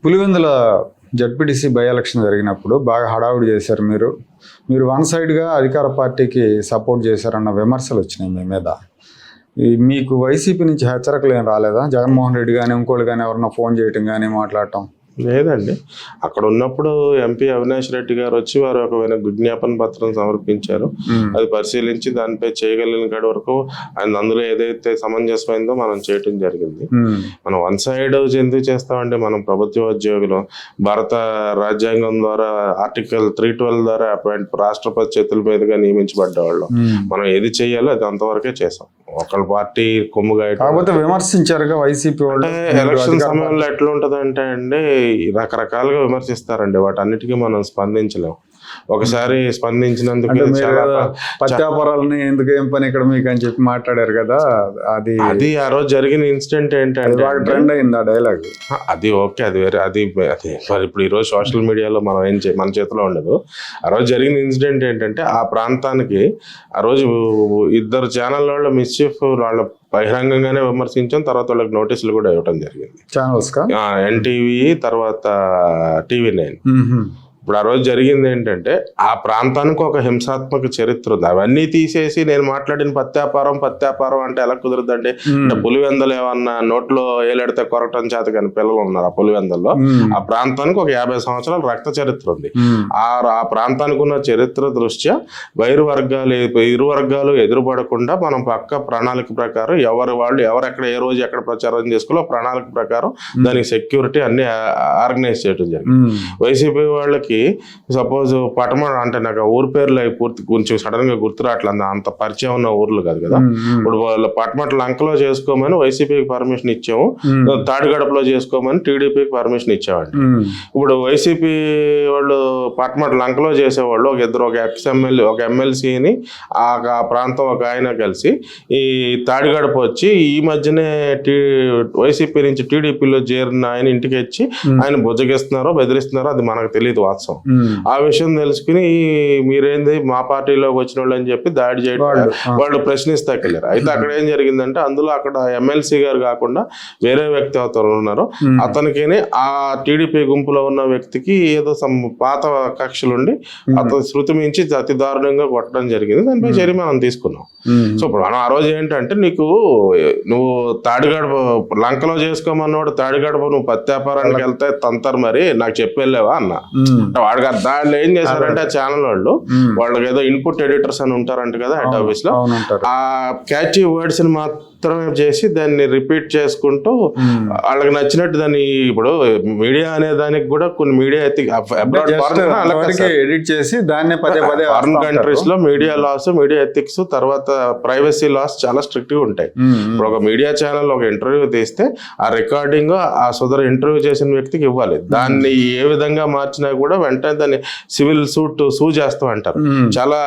Pulivendula ZPTC by election జరిగినప్పుడు బాగా హడావుడి చేశారు. మీరు వన్ సైడ్గా అధికార పార్టీకి సపోర్ట్ చేశారన్న విమర్శలు వచ్చినాయి మీ మీద. మీకు వైసీపీ నుంచి హెచ్చరికలు ఏం రాలేదా? జగన్మోహన్ రెడ్డి కానీ ఇంకోళ్ళు కానీ ఎవరన్నా ఫోన్ చేయటం కానీ మాట్లాడటం? లేదండి. అక్కడ ఉన్నప్పుడు ఎంపీ అవినాష్ రెడ్డి గారు వచ్చి వారు ఒక విజ్ఞాపన పత్రం సమర్పించారు. అది పరిశీలించి దానిపై చేయగలిగిన కాడి వరకు అందులో ఏదైతే సమంజసమైందో మనం చేయటం జరిగింది. మనం వన్ సైడ్ ఎందుకు చేస్తామంటే, మనం ప్రభుత్వ ఉద్యోగులు భారత రాజ్యాంగం ద్వారా ఆర్టికల్ 312 ద్వారా రాష్ట్రపతి చేతుల మీదుగా నియమించబడ్డవాళ్ళు. మనం ఏది చేయాలో అది అంతవరకే చేసాం. ఒకళ్ళ పార్టీ కొమ్ముగా కాకపోతే విమర్శించారుగా వైసీపీ వాళ్ళు. ఎలక్షన్ సమయంలో ఎట్లా ఉంటదంటే అండి, రకరకాలుగా విమర్శిస్తారండి. వాటన్నిటికీ మనం స్పందించలేం. ఒకసారి స్పందించినందుకు పత్యాపరాలని ఎందుకు ఏం పని ఇక్కడ మీకు అని చెప్పి మాట్లాడారు కదా. అది ఆ రోజు జరిగిన ఇన్సిడెంట్ ఏంటంటే ట్రెండ్ అయింది ఆ డైలాగ్. అది ఓకే, అది వేరే. అది మరి ఇప్పుడు ఈ రోజు సోషల్ మీడియాలో మనం మన చేతిలో ఉండదు. ఆ రోజు జరిగిన ఇన్సిడెంట్ ఏంటంటే, ఆ ప్రాంతానికి ఆ రోజు 2 ఛానల్ వాళ్ళు మిస్చీఫ్ వాళ్ళ బహిరంగంగానే విమర్శించాం. తర్వాత వాళ్ళకి నోటీసులు కూడా ఇవ్వడం జరిగింది. ఛానల్స్ ఎన్టీవీ, తర్వాత TV9. ఇప్పుడు ఆ రోజు జరిగింది ఏంటంటే, ఆ ప్రాంతానికి ఒక హింసాత్మక చరిత్ర ఉంది. అవన్నీ తీసేసి నేను మాట్లాడిన పత్యాపారం అంటే ఎలా కుదరదండి? అంటే పులివెందలు ఏమన్నా నోట్లో ఏలెడితే కొరకటం చేత కానీ పిల్లలు ఉన్నారు ఆ పులివెందల్లో. ఆ ప్రాంతానికి ఒక 50 సంవత్సరాల రక్త చరిత్ర ఉంది. ఆ ప్రాంతానికి ఉన్న చరిత్ర దృష్ట్యా ఇరు వర్గాలు ఎదురుపడకుండా మనం పక్క ప్రణాళిక ప్రకారం ఎవరు ఎక్కడ ఏ రోజు ఎక్కడ ప్రచారం చేసుకోవాలో ప్రణాళిక ప్రకారం దానికి సెక్యూరిటీ అన్ని ఆర్గనైజ్ చేయడం జరిగింది. వైసీపీ వాళ్ళకి సపోజ్ పటమడ అంటే నాకు ఊరు పేర్లు పూర్తి కొంచెం సడన్ గా గుర్తు రావట్లేదు, అంత పరిచయం ఉన్న ఊర్లు కాదు కదా. ఇప్పుడు వాళ్ళు పటమట లంకలో చేసుకోమని వైసీపీకి పర్మిషన్ ఇచ్చాము, తాడిగడపలో చేసుకోమని టీడీపీకి పర్మిషన్ ఇచ్చామండి. ఇప్పుడు వైసీపీ వాళ్ళు పటమట లంకలో చేసేవాళ్ళు ఒక ఎమ్మెల్సీని ఆ ప్రాంతం ఒక ఆయన కలిసి ఈ తాడిగడప వచ్చి ఈ మధ్యనే వైసీపీ నుంచి టీడీపీలో చేరిన ఆయన ఇంటికి వచ్చి ఆయన బుజ్జగిస్తున్నారో బెదిరిస్తున్నారో అది మనకు తెలియదు వాస్తవం. ఆ విషయం తెలుసుకుని మీరేంది మా పార్టీలోకి వచ్చిన వాళ్ళు అని చెప్పి దాడి చేయడం వాళ్ళు ప్రశ్నిస్తాకెళ్ళారు. అయితే అక్కడ ఏం జరిగిందంటే, అందులో అక్కడ ఎమ్మెల్సీ గారు కాకుండా వేరే వ్యక్తి అవతలు ఉన్నారు. అతనికి ఆ టీడీపీ గుంపులో ఉన్న వ్యక్తికి ఏదో పాత కక్షలుండి అతను శృతి మించి అతి దారుణంగా కొట్టడం జరిగింది. దానిపై చర్య మనం తీసుకున్నాం. సో ఇప్పుడు మనం ఆ రోజు ఏంటంటే, నువ్వు తాడిగడప లంకలో చేసుకోమన్నవాడు తాడిగడప నువ్వు పత్యాపారానికి వెళ్తే తంతారు మరి నాకు చెప్పి వెళ్ళావా అన్న. వాడికి దాంట్లో ఏం చేశారంటే, ఆ ఛానల్ వాళ్ళకి ఏదో ఇన్పుట్ ఎడిటర్స్ అని ఉంటారంట కదా హెడ్ ఆఫీస్ లో, ఆ క్యాచీ వర్డ్స్ ని మాత్రమే చేసి దాన్ని రిపీట్ చేసుకుంటూ వాళ్ళకి నచ్చినట్టు దాన్ని, ఇప్పుడు మీడియా అనే దానికి కూడా కొన్ని మీడియా ఎడిట్ చేసి దాన్ని ఫారిన్ కంట్రీస్ లో మీడియా లాస్, మీడియా ఎథిక్స్, తర్వాత ప్రైవసీ లాస్ చాలా స్ట్రిక్ట్ గా ఉంటాయి. ఇప్పుడు ఒక మీడియా ఛానల్ ఒక ఇంటర్వ్యూ తీస్తే ఆ రికార్డింగ్ ఆ సోదరు ఇంటర్వ్యూ చేసిన వ్యక్తికి ఇవ్వాలి. దాన్ని ఏ విధంగా మార్చినా కూడా వెంటనే దాన్ని సివిల్ సూ చేస్తూ అంటారు. చాలా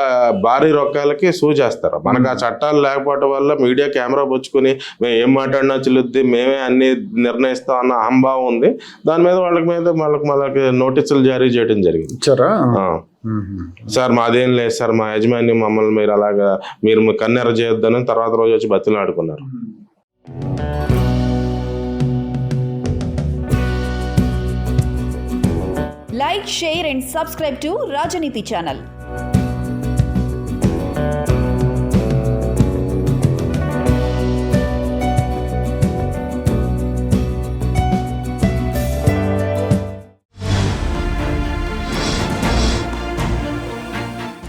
భారీ రొక్కాలకి సూ చేస్తారు. మనకు ఆ చట్టాలు లేకపోవడం వల్ల మీడియా కెమెరా పుచ్చుకుని మేము ఏం మాట్లాడినా చెల్లుద్ది, మేమే అన్ని నిర్ణయిస్తాం అన్న అహంభావం ఉంది. దాని మీద వాళ్ళకి నోటీసులు జారీ చేయడం జరిగింది. సార్ మాదేం లేదు సార్, మా యజమాని మమ్మల్ని మీరు కన్నెర చేయొద్దని తర్వాత రోజు వచ్చి బతిలాడుకున్నారు. Like, share and subscribe to Rajaniti channel.